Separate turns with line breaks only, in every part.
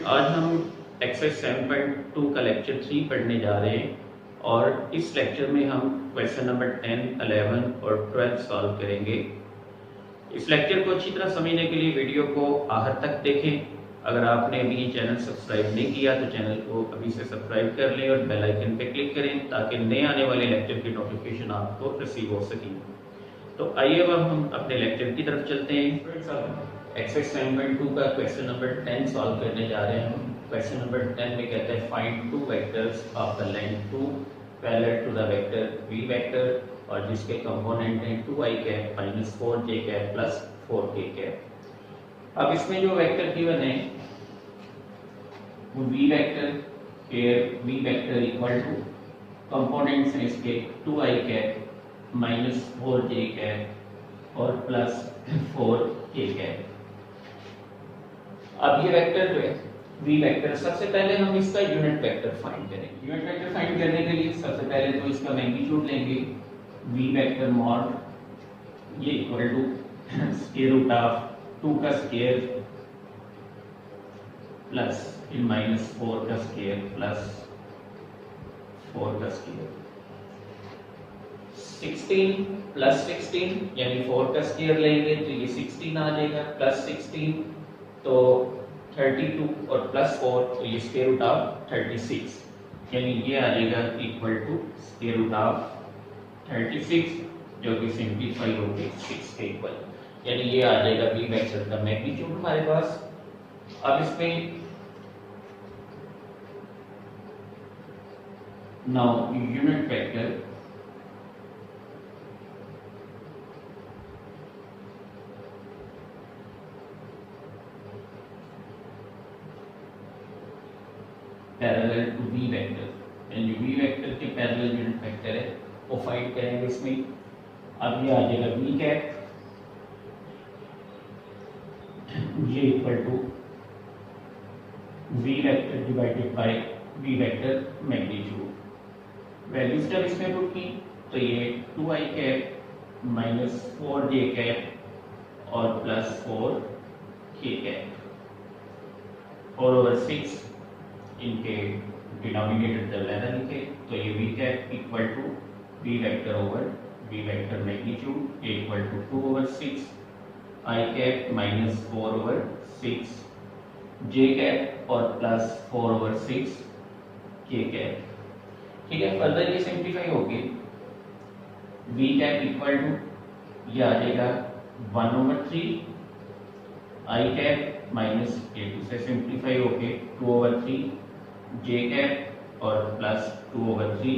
आज हम एक्सरसाइज 7.2 का लेक्चर 3 पढ़ने जा रहे हैं और इस लेक्चर में हम क्वेश्चन नंबर 10, 11 और 12 सॉल्व करेंगे। इस लेक्चर को अच्छी तरह समझने के लिए वीडियो को आखिर तक देखें। अगर आपने अभी ये चैनल सब्सक्राइब नहीं किया तो चैनल को अभी से सब्सक्राइब कर लें और बेल आइकन पे क्लिक करें ताकि नए आने वाले लेक्चर की नोटिफिकेशन आपको रिसीव हो सके। तो आइए अब हम अपने लेक्चर की तरफ चलते हैं। एक्सरसाइज 7.2 का क्वेश्चन नंबर 10 सॉल्व करने जा रहे हैं हम। क्वेश्चन नंबर 10 में कहते हैं find two vectors of the length 2 parallel to the vector v vector और जिसके कंपोनेंट हैं 2i cap minus 4j cap plus 4k cap. अब इसमें जो वेक्टर गिवन है वो v vector, here v vector equal to components हैं इसके 2i cap minus 4j cap और प्लस 4k कैप। अब ये वेक्टर जो है v वेक्टर, सबसे पहले हम इसका यूनिट वेक्टर फाइंड करेंगे। यूनिट वेक्टर फाइंड करने के लिए सबसे पहले तो इसका मैग्नीट्यूड लेंगे, v वेक्टर मॉड ये equal to square root of 2 का स्क्वायर प्लस फिर माइनस 4 का स्क्वायर प्लस 4 का स्क्वायर 16 प्लस 16 यानी 4 का स्क्वायर लेंगे तो ये 16 आ जाएगा प्लस 16 तो 32 और प्लस 4 तो ये स्क्वायर रूट ऑफ 36 यानी ये आ जाएगा equal to square root of 36 जो कि सिंपलीफाई हो गई 6 के इक्वल, यानी ये आ जाएगा v वेक्टर का मैग्नीट्यूड हमारे पास। अब इसमें now unit vector parallel to v vector, यानी v वेक्टर के पैरेलल यूनिट वेक्टर है वो फाइंड करेंगे इसमें। अब ये आ जाएगा v कैप ये equal to v vector divided by v vector magnitude. Values जब इसमें पुट की तो ये 2i cap minus 4j cap और प्लस 4k कैप 4/6 इनके डिनोमिनेटर जब लेना लिखे तो ये v cap equal to v vector over v vector magnitude equal to 2/6 i cap minus 4/6 j cap और प्लस 4/6 k कैप। ठीक है, फर्दर ये सिंप्लीफाई होगी v कैप इक्वल टू ये आ जाएगा 1/3 i कैप माइनस a2 से सिंप्लीफाई होके 2/3 j कैप और प्लस 2/3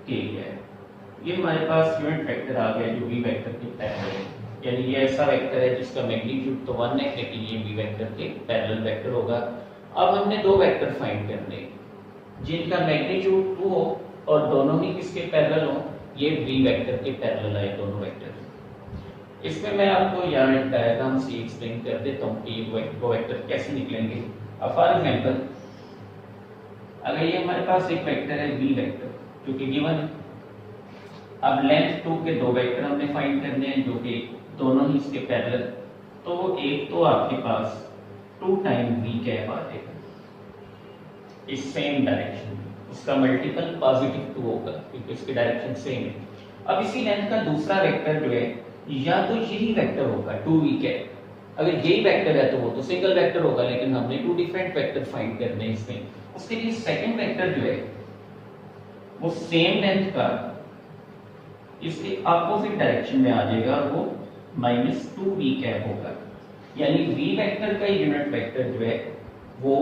k कैप। ये हमारे पास यूनिट वेक्टर आ गया जो v वेक्टर के पैरेलल है, यानी ये ऐसा वेक्टर है जिसका मैग्नीट्यूड तो 1 है लेकिन ये v वेक्टर के पैरेलल वेक्टर होगा। अब हमने दो वेक्टर फाइंड करने जिनका मैग्नीट्यूड 2 हो और दोनों ही किसके पैरेलल हो, ये v वेक्टर के पैरेलल है दोनों वेक्टर। इसमें मैं आपको यहाँ एक डायग्राम से एक्सप्लेन कर देता हूँ कि वो वेक्टर कैसे निकलेंगे। अब फॉर एग्जांपल अगर ये हमारे पास एक वेक्टर है v वेक्टर जो कि गिवन है, अब लेंथ 2 के दो वेक्टर हमने फाइंड करने हैं जो कि दोनों ही इसके पैरेलल, तो एक तो आपके पास 2 टाइम v कैप आ जाएगा इस सेम डायरेक्शन में, उसका मल्टीपल पॉजिटिव 2 होगा क्योंकि इसकी डायरेक्शन सेम है। अब इसी लेंथ का दूसरा वेक्टर जो है या तो यही वेक्टर होगा 2v कैप, अगर यही वेक्टर है तो वो तो सिंगल वेक्टर होगा लेकिन हमने 2 डिफरेंट वेक्टर फाइंड करने हैं इसमें। उसके लिए सेकंड वेक्टर जो है वो सेम लेंथ का इसके अपोजिट डायरेक्शन में आ जाएगा और वो -2v कैप होगा, यानी v वेक्टर का यूनिट वेक्टर जो है वो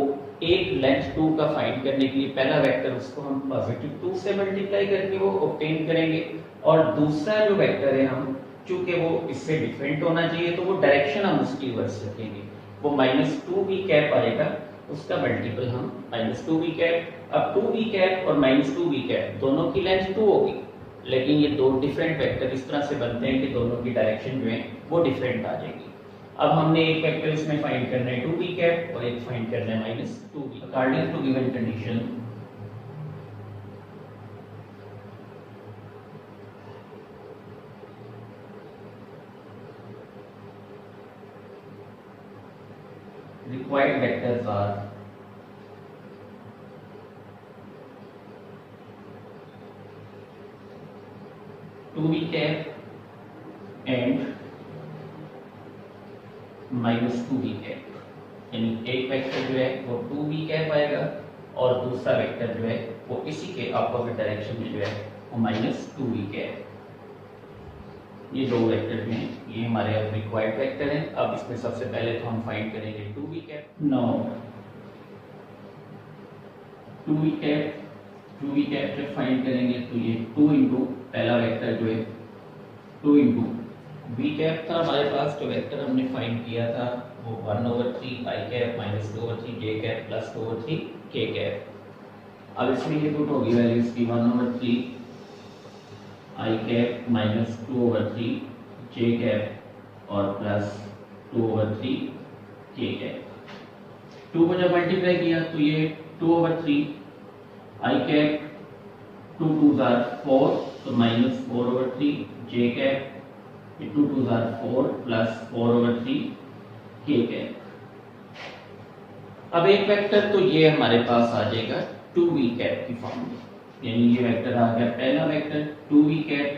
एक लेंथ 2 का फाइंड करने के लिए पहला वेक्टर उसको हम पॉजिटिव 2 से मल्टीप्लाई करके वो ऑब्टेन करेंगे और दूसरा जो वेक्टर है हम चूंकि वो इससे डिफरेंट होना चाहिए तो वो डायरेक्शन हम उसकी रिवर्स रखेंगे, वो -2v कैप आएगा, उसका मल्टीपल हम -2v कैप। अब 2v कैप और -2v कैप दोनों की लेंथ 2 होगी लेकिन ये दो डिफरेंट वेक्टर इस तरह से बनते हैं कि दोनों की डायरेक्शन जो है वो डिफरेंट आ जाएगी। अब हमने एक वेक्टर इसमें फाइंड करना है 2v कैप और एक फाइंड करना है -2v। According to given condition required vectors are 2v cap and -2v cap, यानी एक वेक्टर जो है वो 2v कैप आएगा और दूसरा वेक्टर जो है वो इसी के अपोजिट डायरेक्शन में जो है वो -2v कैप। ये दो वेक्टर जो हैं ये हमारे अब रिक्वायर्ड वेक्टर हैं। अब इसमें सबसे पहले तो हम फाइंड करेंगे 2v cap. Now 2v cap जब फाइंड करेंगे तो ये 2 इंटू पहला वेक्टर जो है 2 इंटू v कैप था हमारे पास, जो वेक्टर हमने फाइंड किया था वो 1/3 i cap -2/3 j cap plus 2/3 k cap. अब इसमें ये पुट होगी वैल्यूज की 1/3 i कैप -2/3 j कैप और प्लस 2/3 k कैप। 2 को जब मल्टीप्लाई किया तो ये 2/3 i कैप 2 2s are 4 तो -4/3 j cap 2 2s are 4 plus 4/3 k cap. अब एक वेक्टर तो ये हमारे पास आ जाएगा 2v कैप की फॉर्म में, यानी ये वेक्टर आ गया पहला वेक्टर 2v कैप,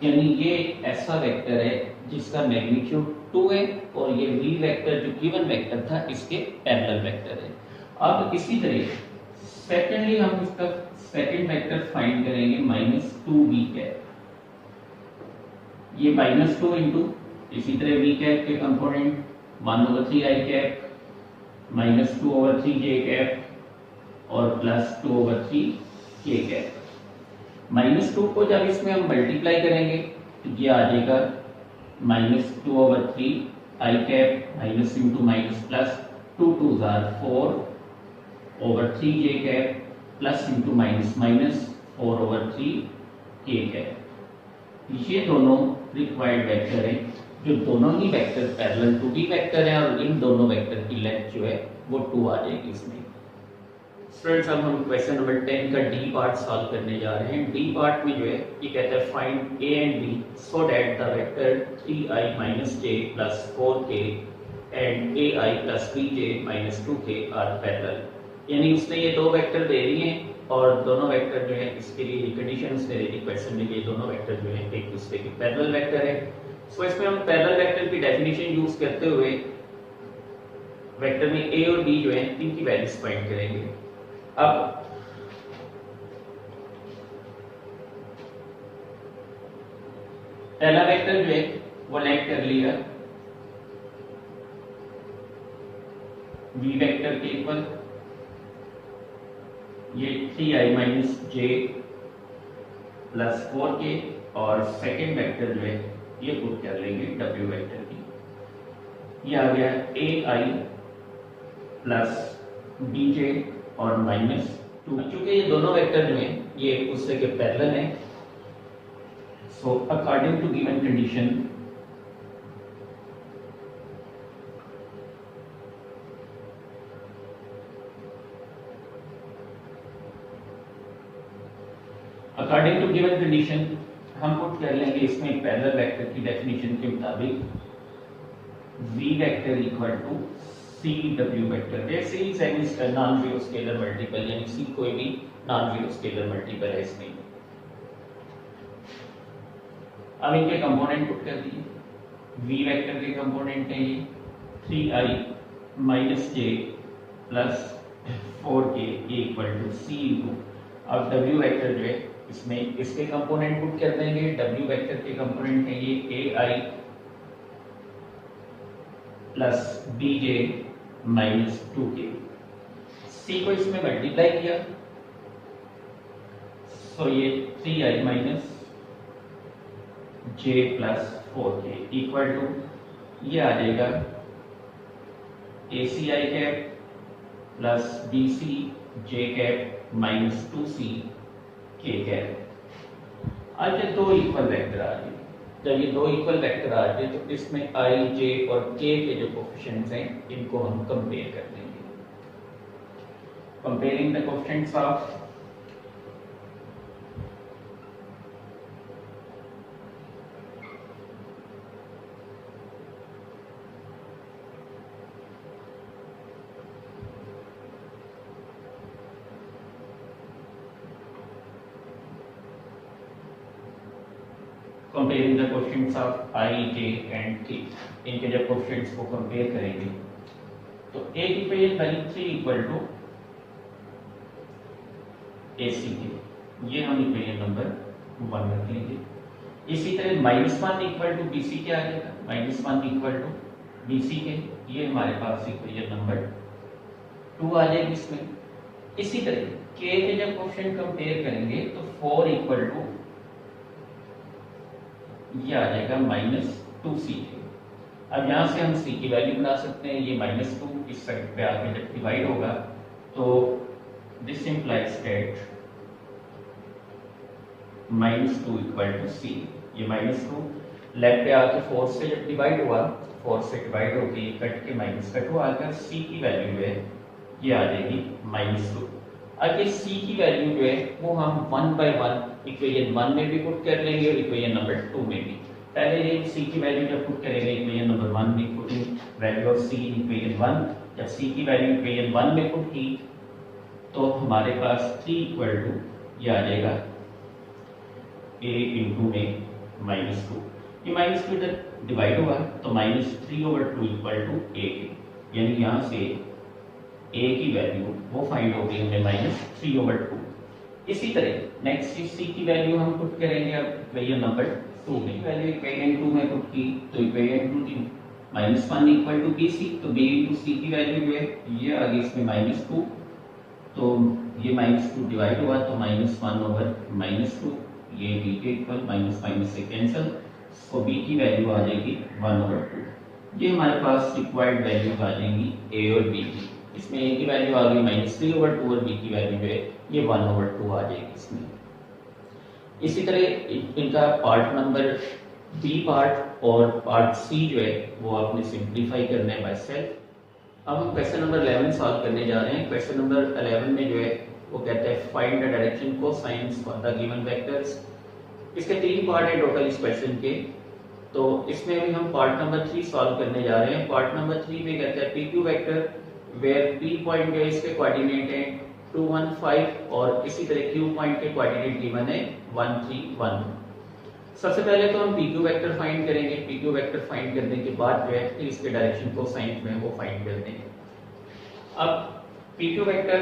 यानी ये ऐसा वेक्टर है जिसका मैग्नीट्यूड 2 है और ये v वेक्टर जो गिवन वेक्टर था इसके पैरेलल वेक्टर है। अब इसी तरह सेकेंडली हम इसका सेकंड वेक्टर फाइंड करेंगे -2v कैप। ये -2 इंटू इसी तरह v कैप के component 1/3 i cap -2/3 j cap और प्लस 2/3 k कैप। -2 को जब इसमें हम मल्टीप्लाई करेंगे तो ये आ जाएगा -2/3 i cap minus into minus plus 2 2s are 4/3 j cap plus into minus minus 4/3 k cap. ये दोनों रिक्वायर्ड वेक्टर हैं, जो दोनों ही vector parallel to v vector हैं और इन दोनों वेक्टर की लेंथ जो है वो 2 आ जाएगी इसमें। स्टूडेंट्स अब हम क्वेश्चन नंबर 10 का डी पार्ट सॉल्व करने जा रहे हैं। डी पार्ट में जो है ये कहता है find a and b so that the vector 3i j plus 4k and ai plus 3j minus 2k are parallel. यानी उसने ये दो वेक्टर दे दिए हैं और दोनों वेक्टर जो है इसके लिए ये कंडीशन उसने दे दी क्वेश्चन में, ये दोनों वेक्टर जो है एक दूसरे के पैरेलल वेक्टर है। सो इसमें हम पैरेलल वेक्टर की डेफिनेशन यूज करते हुए वेक्टर में a और b जो है इनकी वैल्यूज फाइंड करेंगे। अब पहला वेक्टर जो है वो लेट कर लिया v वेक्टर के इक्वल, ये 3i j प्लस 4k और सेकेंड वेक्टर जो है ये पुट कर लेंगे w वेक्टर की। ये आ गया ai प्लस bj और -2। क्योंकि ये दोनों वेक्टर जो हैं ये एक दूसरे के पैरेलल हैं, so according to given condition हम पुट कर लेंगे इसमें पैरेलल वेक्टर की डेफिनेशन के मुताबिक v vector equal to C W vector. C is an non zero scalar multiple, यानी सी कोई भी नॉन जीरो स्केलर मल्टीपल है इसमें। अब इनके कंपोनेंट पुट कर दिए। v वेक्टर के कंपोनेंट है ये 3i j plus 4k equal to C into, अब w वेक्टर जो है इसमें इसके कंपोनेंट पुट कर देंगे। w वेक्टर के कंपोनेंट है ये ai plus bj minus 2k। c को इसमें मल्टीप्लाई किया सो ये 3i माइनस j plus 4k equal to ये आ जाएगा ac i cap plus bc j cap minus 2c k cap. आज ये दो इक्वल वेक्टर आ गए। जब ये दो इक्वल वेक्टर आ गए तो इसमें i, j और k के जो कोएफिशिएंट्स हैं इनको हम कंपेयर कर देंगे। Comparing the coefficients of comparing the coefficients of I, J and के, इनके जब कोएफिशिएंट्स को कंपेयर करेंगे तो एक इक्वेशन बनी 3 इक्वल टू AC के, ये हम इक्वेशन नंबर 1 रख लेंगे। इसी तरह -1 इक्वल टू BC क्या आ जाएगा, -1 इक्वल टू BC के, ये हमारे पास इक्वेशन नंबर 2 आ जाएगी इसमें। इसी तरह K के जब कोएफिशिएंट कंपेयर करेंगे तो 4 इक्वल टू ये आ जाएगा -2C के। अब यहाँ से हम C की वैल्यू बना सकते हैं, ये -2 इस साइड पे आके जब डिवाइड होगा तो this implies that -2 equal to C। ये -2 लेफ्ट पे आके 4 से जब डिवाइड हुआ, 4 से डिवाइड होके ये कट के माइनस कट हुआ, आकर C की वैल्यू है ये आ जाएगी -2। अब ये C की वैल्यू जो है वो हम 1 बाय 1 इक्वेशन 1 में भी पुट कर लेंगे और इक्वेशन नंबर 2 में भी। पहले ये C की वैल्यू जब पुट करेंगे इक्वेशन नंबर 1 में, putting value of C in equation 1, जब C की वैल्यू इक्वेशन 1 में पुट की तो हमारे पास 3 इक्वल टू ये आ जाएगा A इंटू में -2। ये -2 जब डिवाइड हुआ तो -3/2 इक्वल टू A के, यानी यहाँ से A की वैल्यू वो फाइंड हो गई हमें -3/2। इसी तरह नेक्स्ट C की वैल्यू हम पुट करेंगे अब इक्वेशन नंबर 2 में। वैल्यू इक्वेशन 2 में पुट की तो इक्वेशन 2 की -1 इक्वल टू BC, तो B इंटू C की वैल्यू जो है ये आ गई इसमें -2, तो ये -2 डिवाइड हुआ तो -1/-2, ये B के इक्वल, माइनस माइनस से कैंसिल, तो B की वैल्यू आ जाएगी 1/2। ये हमारे पास रिक्वायर्ड वैल्यूज आ जाएंगी A और B की। इसमें A की वैल्यू आ गई -3/2 और B की वैल्यू जो है ये 1/2 आ जाएगी इसमें। इसी तरह इनका पार्ट नंबर B पार्ट और पार्ट C जो है वो आपने सिंप्लीफाई करना है बाय सेल्फ। अब हम क्वेश्चन नंबर 11 सॉल्व करने जा रहे हैं। क्वेश्चन नंबर 11 में जो है वो कहते हैं find the direction cosines for the given vectors. इसके 3 पार्ट है टोटल इस क्वेश्चन के, तो इसमें भी हम पार्ट नंबर 3 सॉल्व करने जा रहे हैं। पार्ट नंबर 3 में कहते हैं PQ vector where P point जो है इसके कोऑर्डिनेट है 2, 1, 5 और इसी तरह Q पॉइंट के कोऑर्डिनेट गिवन है 1, 3, 1। सबसे पहले तो हम PQ वेक्टर फाइंड करेंगे। PQ वेक्टर फाइंड करने के बाद जो है फिर इसके डायरेक्शन कोसाइन में वो फाइंड करते हैं। अब PQ वेक्टर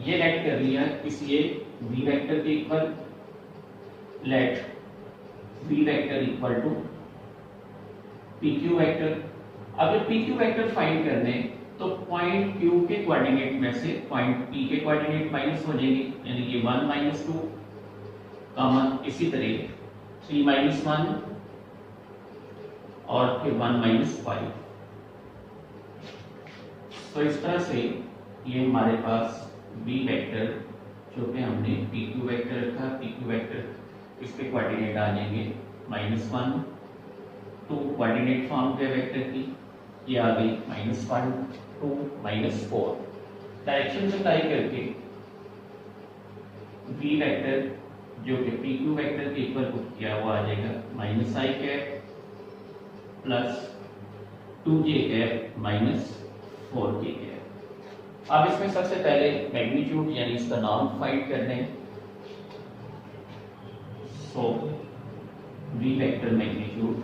ये लेट कर लिया, इसलिए V वेक्टर के equal let V vector equal to PQ vector. अब जब PQ वेक्टर फाइंड करने तो पॉइंट Q के कोऑर्डिनेट में से पॉइंट P के कोऑर्डिनेट माइनस हो जाएंगे, यानी कि 1 - 2 कॉमन, इसी तरह 3 - 1 और फिर 1 - 5। तो इस तरह से ये हमारे पास B वेक्टर जो कि हमने PQ वेक्टर रखा, PQ वेक्टर इसके कोऑर्डिनेट आ जाएंगे -1, 2 कोऑर्डिनेट फॉर्म पे वेक्टर की, ये आ गई -1, 2, -4। डायरेक्शन अप्लाई करके V वेक्टर जो कि PQ वेक्टर के इक्वल पुट किया वो आ जाएगा -i cap plus 2j cap minus 4k cap. अब इसमें सबसे पहले मैग्नीट्यूड यानी इसका नॉर्म फाइंड करने हैं। सो V वेक्टर मैग्नीट्यूड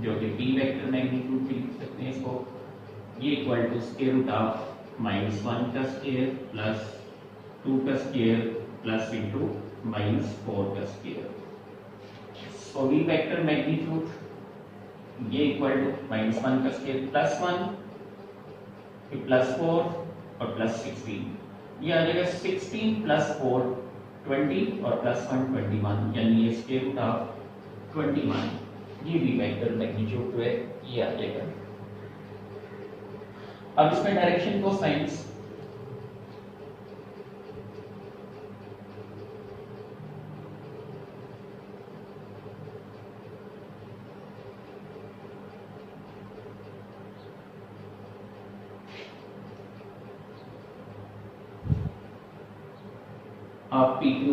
जो कि P वेक्टर मैग्नीट्यूड भी लिख सकते हैं इसको, ये equal to square root of -1 का स्क्वायर प्लस 2 का स्क्वायर प्लस इंटू -4 का स्क्वायर। सो V वेक्टर मैग्नीट्यूड ये इक्वल टू -1 का स्क्वायर प्लस 1 फिर +4 और +16, ये आ जाएगा 16 + 4 20 और +1 21, यानी ये स्क्वायर रूट ऑफ 21। ये V वेक्टर मैग्नीट्यूड जो है ये आ जाएगा। अब इसमें direction cosines of PQ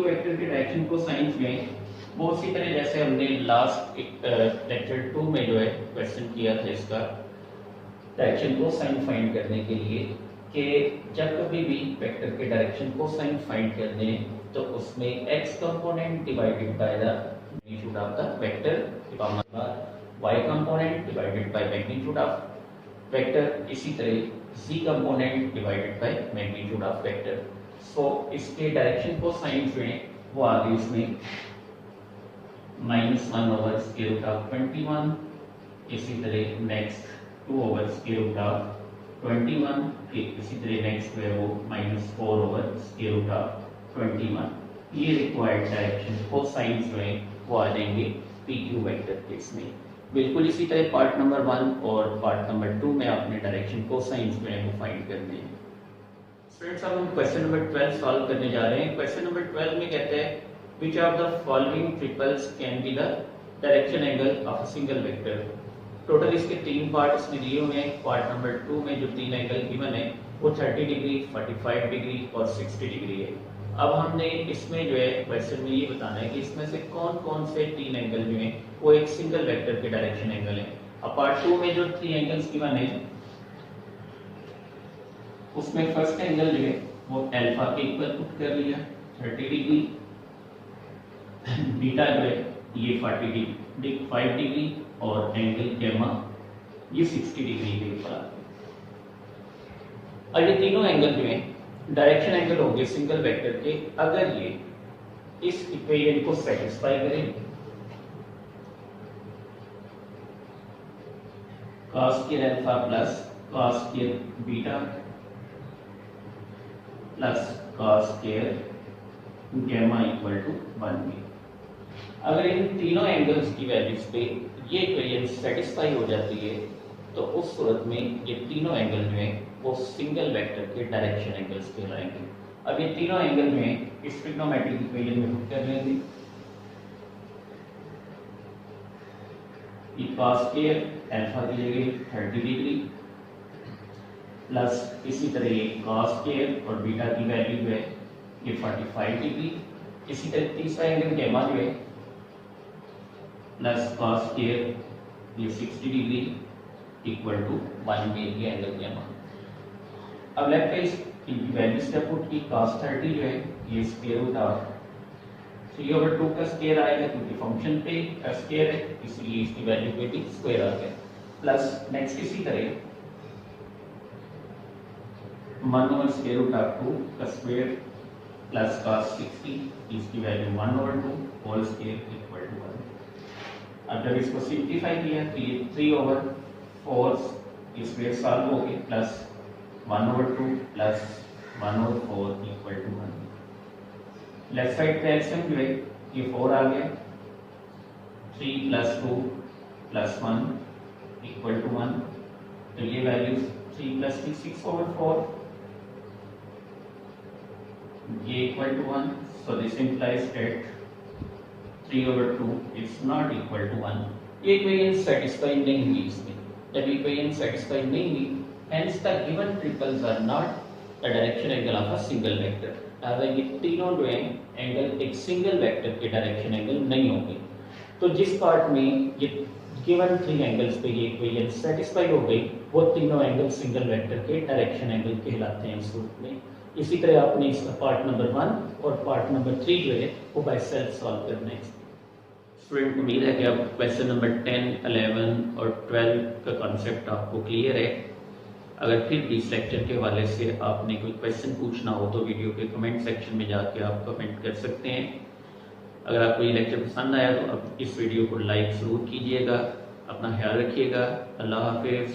vector के डायरेक्शन कोसाइन्स में वो उसी तरह जैसे हमने लास्ट लेक्चर 2 में जो है क्वेश्चन किया था, इसका डायरेक्शन कोसाइन फाइंड करने के लिए कि जब कभी भी वेक्टर के डायरेक्शन को साइन फाइंड करने तो उसमें x component divided by the magnitude of the vector, y component divided by magnitude of vector, इसी तरह z component divided by magnitude of vector. So इसके डायरेक्शन को साइन जो है वो आ गई इसमें -1 ओवर स्क्वायर रूट ऑफ 21, इसी तरह next 2 over square root of 21, इसी तरह नेक्स्ट है वो -4 ओवर स्क्वायर रूट ऑफ 21। ये रिक्वायर्ड डायरेक्शन कोसाइन जो है वो आ जाएंगे PQ वेक्टर केस में। बिल्कुल इसी तरह पार्ट नंबर 1 और पार्ट नंबर 2 में आपने डायरेक्शन कोसाइन जो है वो फाइंड करने हैं। स्टूडेंट्स अब हम क्वेश्चन नंबर 12 सॉल्व करने जा रहे हैं। क्वेश्चन नंबर 12 में कहते हैं which of the following triples can be the direction angle of a single vector। Total इसके 3 पार्ट इसमें दिए हुए हैं। पार्ट नंबर 2 में जो 3 एंगल गिवन है वो 30 डिग्री, 45 डिग्री और 60 डिग्री है। अब हमने इसमें जो है क्वेश्चन में ये बताना है कि इसमें से कौन कौन से 3 एंगल जो हैं वो एक सिंगल वेक्टर के डायरेक्शन एंगल है। अब पार्ट 2 में जो 3 एंगल्स गिवन है उसमें फर्स्ट एंगल जो है वो अल्फा के इक्वल पुट कर लिया 30 डिग्री, बीटा जो है ये 5 डिग्री और एंगल गैमा ये 60 डिग्री के ऊपर आते हैं। और ये तीनों एंगल जो हैं डायरेक्शन एंगल होंगे सिंगल वेक्टर के अगर ये इस इक्वेशन को सेटिस्फाई करें। cos square alpha plus cos square beta plus cos square gamma equal to 1 में। अगर इन तीनों एंगल्स की वैल्यूज पे ये इक्वेशन सेटिस्फाई हो जाती है तो उस सूरत में ये तीनों एंगल जो हैं वो सिंगल वेक्टर के डायरेक्शन एंगल्स कहलाएंगे। अब ये तीनों एंगल जो हैं इस ट्रिग्नोमेट्रिक इक्वेशन में पुट कर लेंगे। ये cos स्क्वायर अल्फा की जगह 30 डिग्री प्लस इसी तरह ये cos स्क्वायर और बीटा की वैल्यू जो है ये 45 डिग्री, इसी तरह तीसरा एंगल गैमा जो है प्लस cos स्क्वायर ये 60 डिग्री इक्वल टू 1 में ये एंगल गैमा। अब लेफ्ट पे इनकी वैल्यूज क्या पुट की। cos 30 जो है ये स्क्वायर रूट ऑफ 3/2 का स्क्वायर आएगा क्योंकि फंक्शन पे स्क्वायर है इसलिए इसकी वैल्यू पे भी स्क्वायर आ गया, प्लस नेक्स्ट इसी तरह 1 ओवर स्क्वायर रूट ऑफ 2 का स्क्वायर प्लस cos 60 इसकी value 1/2 whole square equal to 1। अब जब इसको सिंप्लीफाई किया तो ये 3/4 स्क्वायर सॉल्व हो गए plus 1/2 plus 1/4 equal to 1। Left side पे एलसीएम जो है ये 4 आ गया, 3 प्लस 2 प्लस 1 इक्वल टू 1। तो ये वैल्यू 3 प्लस 3 6/4 ये equal to 1। So this implies that 3/2 is not equal to 1। ये इक्वेशन सेटिस्फाई नहीं हुई इसमें। जब इक्वेशन सेटिस्फाई नहीं हुई hence the given triples are not the direction angle of a single vector। अगर ये तीनों जो हैं एंगल एक सिंगल वेक्टर के डायरेक्शन एंगल नहीं होंगे। तो जिस पार्ट में ये गिवन 3 एंगल्स पे ये इक्वेशन सेटिस्फाई हो गई वो तीनों एंगल सिंगल वेक्टर के डायरेक्शन एंगल कहलाते हैं इस रूप में। इसी तरह आपने इसका पार्ट नंबर 1 और पार्ट नंबर 3 जो है वो बाय सेल्फ सॉल्व करना है। स्टूडेंट उम्मीद है कि अब क्वेश्चन नंबर 10, 11 और 12 का कॉन्सेप्ट आपको क्लियर है। अगर फिर भी इस लेक्चर के हवाले से आपने कोई क्वेश्चन पूछना हो तो वीडियो के कमेंट सेक्शन में जाके आप कमेंट कर सकते हैं। अगर आपको ये लेक्चर पसंद आया तो अब इस वीडियो को लाइक ज़रूर कीजिएगा। अपना ख्याल रखिएगा। अल्लाह हाफिज़।